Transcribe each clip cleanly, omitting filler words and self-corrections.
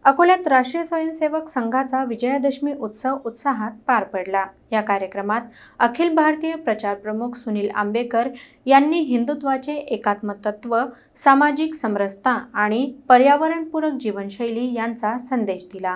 अकोल्यात राष्ट्रीय स्वयंसेवक संघाचा विजयादशमी उत्सव उत्साहात पार पडला। या कार्यक्रमात अखिल भारतीय प्रचार प्रमुख सुनील आंबेकर यांनी हिंदुत्वाचे एकात्मतत्व, सामाजिक समरसता आणि पर्यावरणपूरक जीवनशैली यांचा संदेश दिला।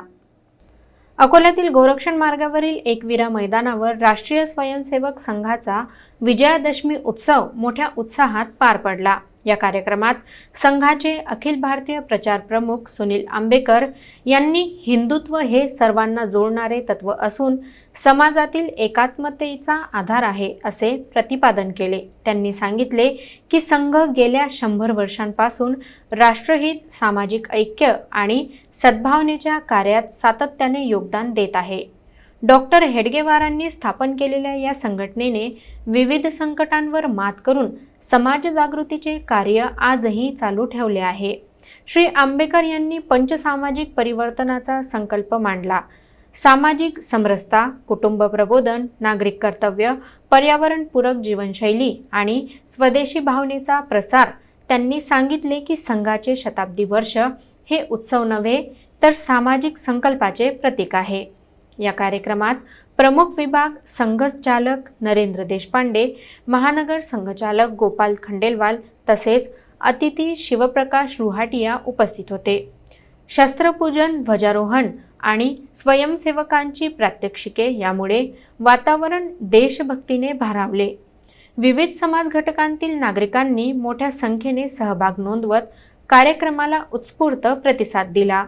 अकोल्यातील गोरक्षण मार्गावरील एकविरा मैदानावर राष्ट्रीय स्वयंसेवक संघाचा विजयादशमी उत्सव मोठ्या उत्साहात पार पडला। या कार्यक्रमात संघाचे अखिल भारतीय प्रचार प्रमुख सुनील आंबेकर यांनी हिंदुत्व हे सर्वांना जोडणारे तत्व असून समाजातील एकात्मतेचा आधार आहे असे प्रतिपादन केले। त्यांनी सांगितले की संघ गेल्या 100 वर्षांपासून राष्ट्रहित, सामाजिक ऐक्य आणि सद्भावनेच्या कार्यात सातत्याने योगदान देत आहे। डॉक्टर हेडगेवारांनी स्थापन केलेल्या या संघटनेने विविध संकटांवर मात करून समाज जागृतीचे कार्य आजही चालू ठेवले आहे। श्री आंबेकर यांनी पंचसामाजिक परिवर्तनाचा संकल्प मांडला। सामाजिक समरसता, कुटुंब प्रबोधन, नागरिक कर्तव्य, पर्यावरणपूरक जीवनशैली आणि स्वदेशी भावनेचा प्रसार। त्यांनी सांगितले की संघाचे शताब्दी वर्ष हे उत्सव नव्हे तर सामाजिक संकल्पाचे प्रतीक आहे। या कार्यक्रमात प्रमुख विभाग संघचालक नरेंद्र देशपांडे, महानगर संघचालक गोपाल खंडेलवाल तसेच अतिथी शिवप्रकाश रुहाटिया उपस्थित होते। शस्त्रपूजन, ध्वजारोहण आणि स्वयंसेवकांची प्रात्यक्षिके यामुळे वातावरण देशभक्तीने भारावले। विविध समाज घटकांतील नागरिकांनी मोठ्या संख्येने सहभाग नोंदवत कार्यक्रमाला उत्स्फूर्त प्रतिसाद दिला।